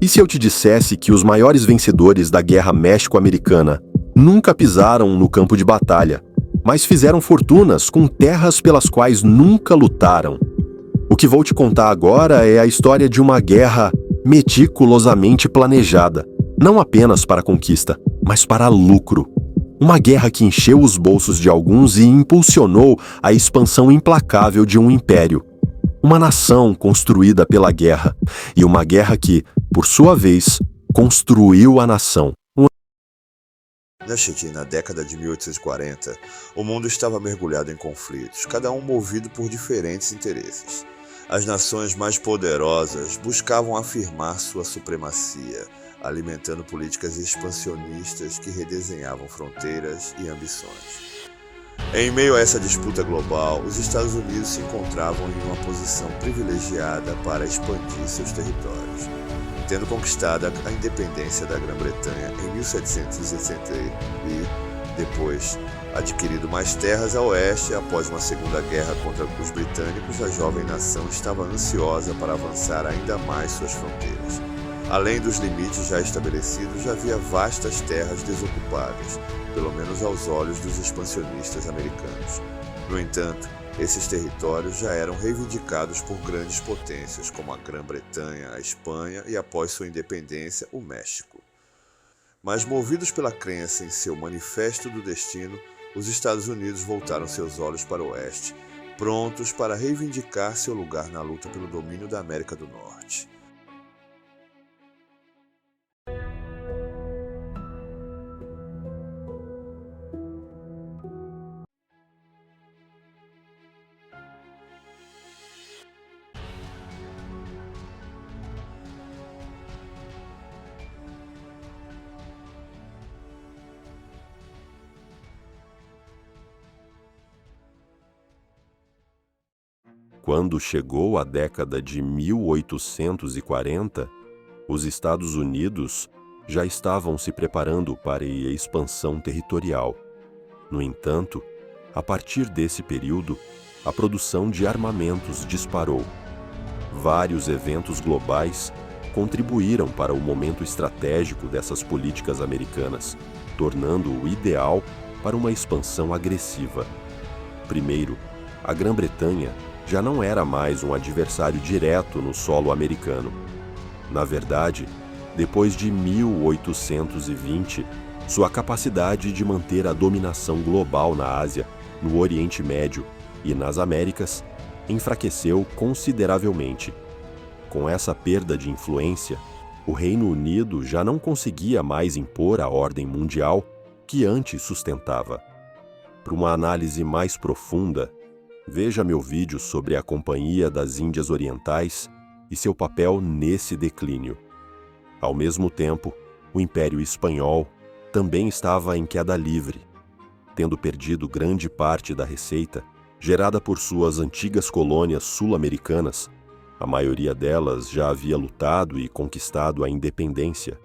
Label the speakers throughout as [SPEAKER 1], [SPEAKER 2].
[SPEAKER 1] E se eu te dissesse que os maiores vencedores da Guerra México-Americana nunca pisaram no campo de batalha, mas fizeram fortunas com terras pelas quais nunca lutaram? O que vou te contar agora é a história de uma guerra meticulosamente planejada, não apenas para conquista, mas para lucro. Uma guerra que encheu os bolsos de alguns e impulsionou a expansão implacável de um império. Uma nação construída pela guerra, e uma guerra que, por sua vez, construiu a nação.
[SPEAKER 2] Na década de 1840, o mundo estava mergulhado em conflitos, cada um movido por diferentes interesses. As nações mais poderosas buscavam afirmar sua supremacia, alimentando políticas expansionistas que redesenhavam fronteiras e ambições. Em meio a essa disputa global, os Estados Unidos se encontravam em uma posição privilegiada para expandir seus territórios. Tendo conquistado a independência da Grã-Bretanha em 1760 e, depois, adquirido mais terras a oeste após uma segunda guerra contra os britânicos, a jovem nação estava ansiosa para avançar ainda mais suas fronteiras. Além dos limites já estabelecidos, havia vastas terras desocupadas, pelo menos aos olhos dos expansionistas americanos. No entanto, esses territórios já eram reivindicados por grandes potências, como a Grã-Bretanha, a Espanha e, após sua independência, o México. Mas, movidos pela crença em seu Manifesto do Destino, os Estados Unidos voltaram seus olhos para o oeste, prontos para reivindicar seu lugar na luta pelo domínio da América do Norte.
[SPEAKER 1] Quando chegou a década de 1840, os Estados Unidos já estavam se preparando para a expansão territorial. No entanto, a partir desse período, a produção de armamentos disparou. Vários eventos globais contribuíram para o momento estratégico dessas políticas americanas, tornando-o ideal para uma expansão agressiva. Primeiro, a Grã-Bretanha já não era mais um adversário direto no solo americano. Na verdade, depois de 1820, sua capacidade de manter a dominação global na Ásia, no Oriente Médio e nas Américas enfraqueceu consideravelmente. Com essa perda de influência, o Reino Unido já não conseguia mais impor a ordem mundial que antes sustentava. Para uma análise mais profunda, veja meu vídeo sobre a Companhia das Índias Orientais e seu papel nesse declínio. Ao mesmo tempo, o Império Espanhol também estava em queda livre, tendo perdido grande parte da receita gerada por suas antigas colônias sul-americanas. A maioria delas já havia lutado e conquistado a independência.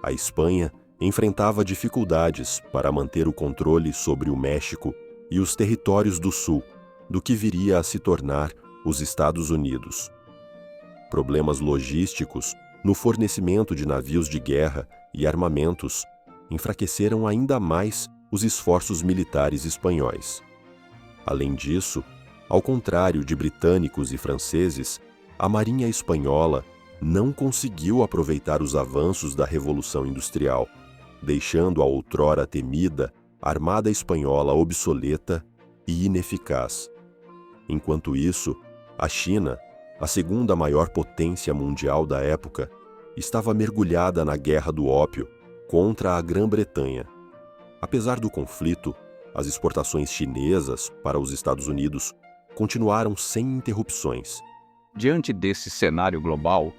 [SPEAKER 1] A Espanha enfrentava dificuldades para manter o controle sobre o México e os territórios do sul, do que viria a se tornar os Estados Unidos. Problemas logísticos no fornecimento de navios de guerra e armamentos enfraqueceram ainda mais os esforços militares espanhóis. Além disso, ao contrário de britânicos e franceses, a Marinha Espanhola não conseguiu aproveitar os avanços da Revolução Industrial, deixando a outrora temida Armada Espanhola obsoleta e ineficaz. Enquanto isso, a China, a segunda maior potência mundial da época, estava mergulhada na Guerra do Ópio contra a Grã-Bretanha. Apesar do conflito, as exportações chinesas para os Estados Unidos continuaram sem interrupções.
[SPEAKER 3] Diante desse cenário global,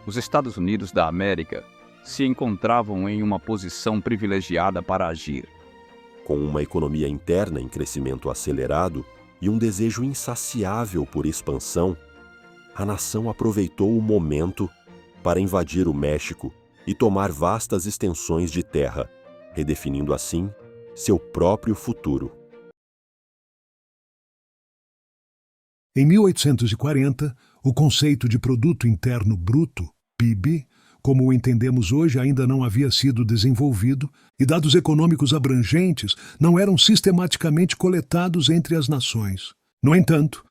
[SPEAKER 3] os Estados Unidos da América se encontravam em uma posição privilegiada para agir.
[SPEAKER 1] Com uma economia interna em crescimento acelerado e um desejo insaciável por expansão, a nação aproveitou o momento para invadir o México e tomar vastas extensões de terra, redefinindo assim seu próprio futuro.
[SPEAKER 4] Em 1840, o conceito de Produto Interno Bruto, PIB, como o entendemos hoje, ainda não havia sido desenvolvido e dados econômicos abrangentes não eram sistematicamente coletados entre as nações. No entanto,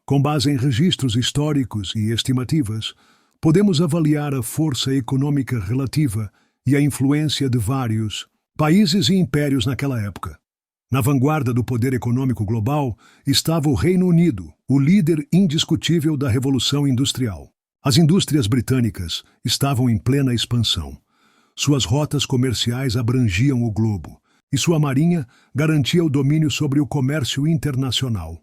[SPEAKER 4] com base em registros históricos e estimativas, podemos avaliar a força econômica relativa e a influência de vários países e impérios naquela época. Na vanguarda do poder econômico global estava o Reino Unido, o líder indiscutível da Revolução Industrial. As indústrias britânicas estavam em plena expansão. Suas rotas comerciais abrangiam o globo, e sua marinha garantia o domínio sobre o comércio internacional.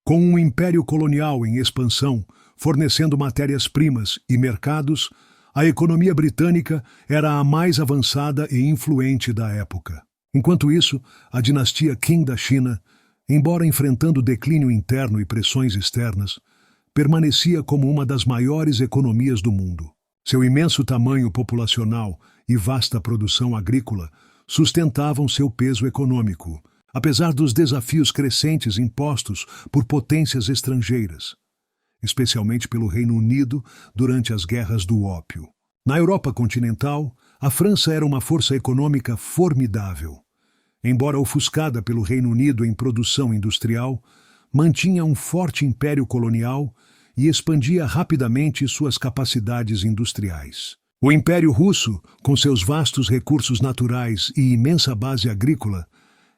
[SPEAKER 4] Com um império colonial em expansão, fornecendo matérias-primas e mercados, a economia britânica era a mais avançada e influente da época. Enquanto isso, a dinastia Qing da China, embora enfrentando declínio interno e pressões externas, permanecia como uma das maiores economias do mundo. Seu imenso tamanho populacional e vasta produção agrícola sustentavam seu peso econômico, apesar dos desafios crescentes impostos por potências estrangeiras, especialmente pelo Reino Unido durante as guerras do ópio. Na Europa continental, a França era uma força econômica formidável. Embora ofuscada pelo Reino Unido em produção industrial, mantinha um forte império colonial e expandia rapidamente suas capacidades industriais. O Império Russo, com seus vastos recursos naturais e imensa base agrícola,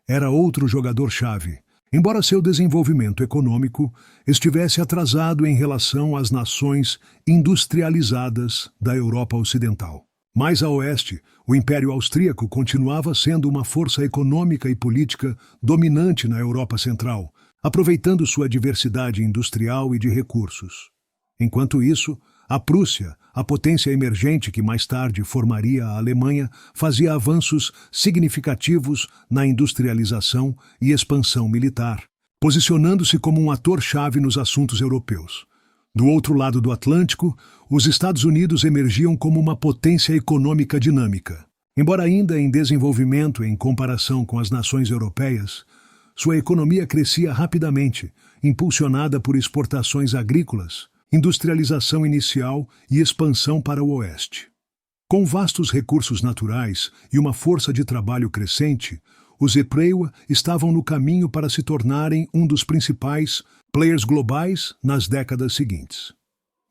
[SPEAKER 4] era outro jogador-chave, embora seu desenvolvimento econômico estivesse atrasado em relação às nações industrializadas da Europa Ocidental. Mais a oeste, o Império Austríaco continuava sendo uma força econômica e política dominante na Europa Central, aproveitando sua diversidade industrial e de recursos. Enquanto isso, a Prússia, a potência emergente que mais tarde formaria a Alemanha, fazia avanços significativos na industrialização e expansão militar, posicionando-se como um ator-chave nos assuntos europeus. Do outro lado do Atlântico, os Estados Unidos emergiam como uma potência econômica dinâmica. Embora ainda em desenvolvimento em comparação com as nações europeias, sua economia crescia rapidamente, impulsionada por exportações agrícolas, industrialização inicial e expansão para o oeste. Com vastos recursos naturais e uma força de trabalho crescente, os Epreiwa estavam no caminho para se tornarem um dos principais players globais nas décadas seguintes.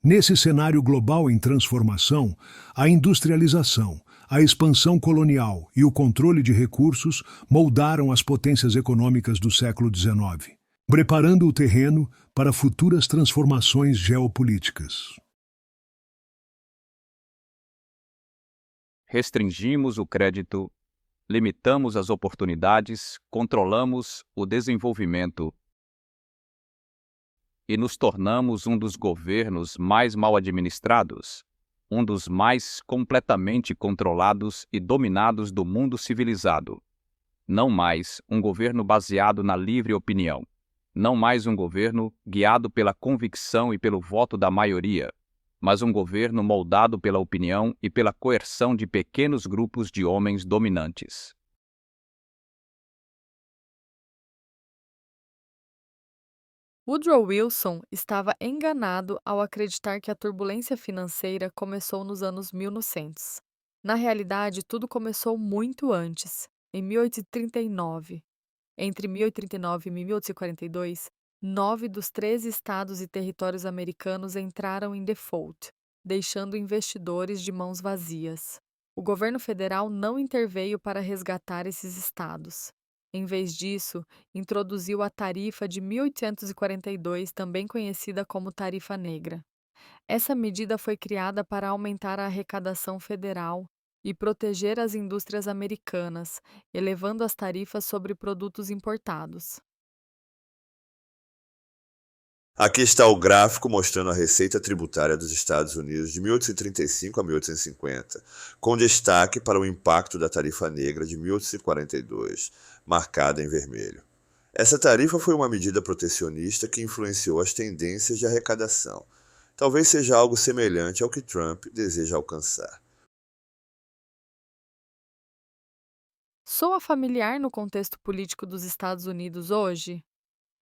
[SPEAKER 4] Nesse cenário global em transformação, a industrialização, a expansão colonial e o controle de recursos moldaram as potências econômicas do século XIX, preparando o terreno para futuras transformações geopolíticas.
[SPEAKER 3] Restringimos o crédito, limitamos as oportunidades, controlamos o desenvolvimento e nos tornamos um dos governos mais mal administrados, um dos mais completamente controlados e dominados do mundo civilizado. Não mais um governo baseado na livre opinião. Não mais um governo guiado pela convicção e pelo voto da maioria, mas um governo moldado pela opinião e pela coerção de pequenos grupos de homens dominantes.
[SPEAKER 5] Woodrow Wilson estava enganado ao acreditar que a turbulência financeira começou nos anos 1900. Na realidade, tudo começou muito antes, em 1839. Entre 1839 e 1842, 9 dos 13 estados e territórios americanos entraram em default, deixando investidores de mãos vazias. O governo federal não interveio para resgatar esses estados. Em vez disso, introduziu a Tarifa de 1842, também conhecida como Tarifa Negra. Essa medida foi criada para aumentar a arrecadação federal e proteger as indústrias americanas, elevando as tarifas sobre produtos importados.
[SPEAKER 2] Aqui está o gráfico mostrando a receita tributária dos Estados Unidos de 1835 a 1850, com destaque para o impacto da Tarifa Negra de 1842, marcada em vermelho. Essa tarifa foi uma medida protecionista que influenciou as tendências de arrecadação. Talvez seja algo semelhante ao que Trump deseja alcançar.
[SPEAKER 5] Soa familiar no contexto político dos Estados Unidos hoje?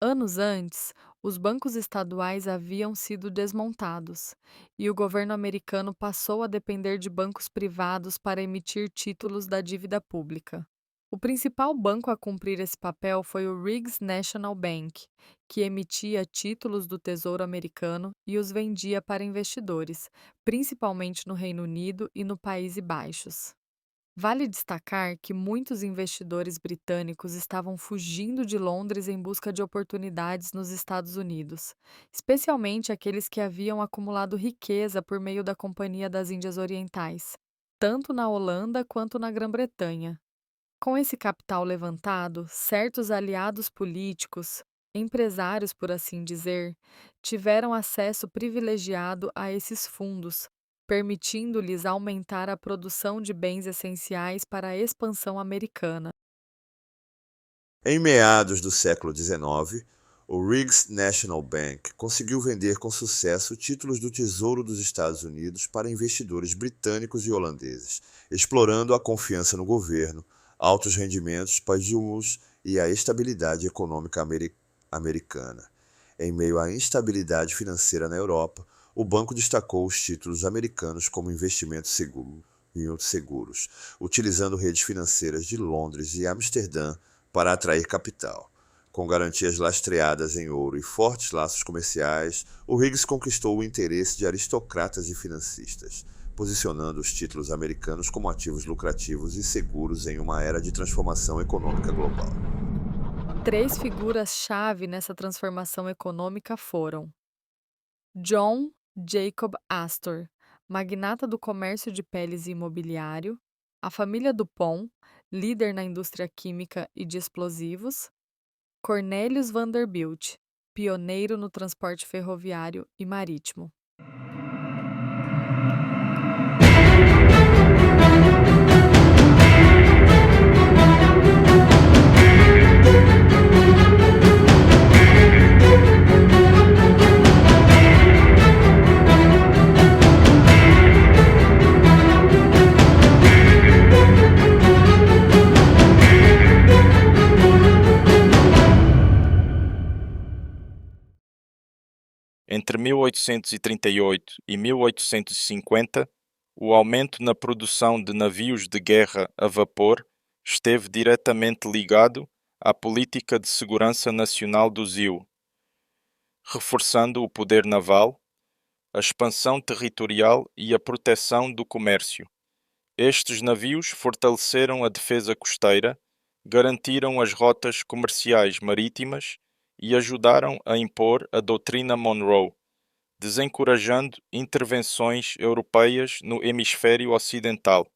[SPEAKER 5] Anos antes, Os bancos estaduais haviam sido desmontados, e o governo americano passou a depender de bancos privados para emitir títulos da dívida pública. O principal banco a cumprir esse papel foi o Riggs National Bank, que emitia títulos do Tesouro Americano e os vendia para investidores, principalmente no Reino Unido e no Países Baixos. Vale destacar que muitos investidores britânicos estavam fugindo de Londres em busca de oportunidades nos Estados Unidos, especialmente aqueles que haviam acumulado riqueza por meio da Companhia das Índias Orientais, tanto na Holanda quanto na Grã-Bretanha. Com esse capital levantado, certos aliados políticos, empresários por assim dizer, tiveram acesso privilegiado a esses fundos, permitindo-lhes aumentar a produção de bens essenciais para a expansão americana.
[SPEAKER 2] Em meados do século XIX, o Riggs National Bank conseguiu vender com sucesso títulos do Tesouro dos Estados Unidos para investidores britânicos e holandeses, explorando a confiança no governo, altos rendimentos pagos e a estabilidade econômica americana. Em meio à instabilidade financeira na Europa, o banco destacou os títulos americanos como investimentos seguros, utilizando redes financeiras de Londres e Amsterdã para atrair capital. Com garantias lastreadas em ouro e fortes laços comerciais, o Riggs conquistou o interesse de aristocratas e financistas, posicionando os títulos americanos como ativos lucrativos e seguros em uma era de transformação econômica global.
[SPEAKER 5] 3 figuras-chave nessa transformação econômica foram John Jacob Astor, magnata do comércio de peles e imobiliário, a família Dupont, líder na indústria química e de explosivos, Cornelius Vanderbilt, pioneiro no transporte ferroviário e marítimo.
[SPEAKER 6] Entre 1838 e 1850, o aumento na produção de navios de guerra a vapor esteve diretamente ligado à política de segurança nacional do ZIL, reforçando o poder naval, a expansão territorial e a proteção do comércio. Estes navios fortaleceram a defesa costeira, garantiram as rotas comerciais marítimas e ajudaram a impor a doutrina Monroe, desencorajando intervenções europeias no hemisfério ocidental.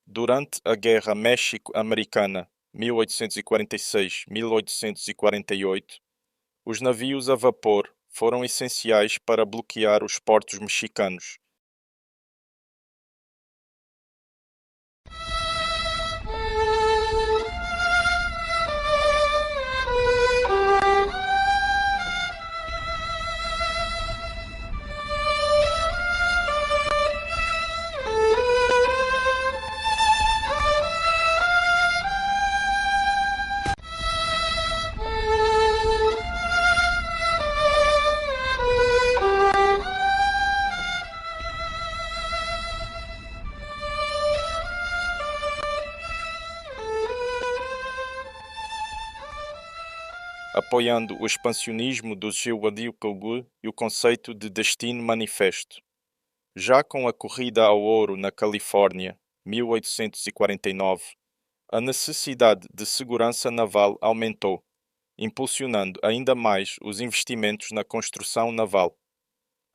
[SPEAKER 6] Durante a Guerra México-Americana 1846-1848, os navios a vapor foram essenciais para bloquear os portos mexicanos. Apoiando o expansionismo do geopolitico e o conceito de destino manifesto. Já com a corrida ao ouro na Califórnia, 1849, a necessidade de segurança naval aumentou, impulsionando ainda mais os investimentos na construção naval.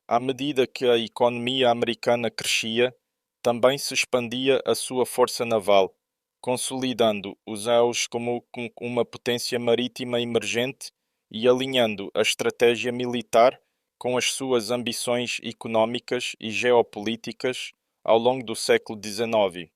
[SPEAKER 6] À medida que a economia americana crescia, também se expandia a sua força naval, consolidando os AUs como uma potência marítima emergente e alinhando a estratégia militar com as suas ambições económicas e geopolíticas ao longo do século XIX.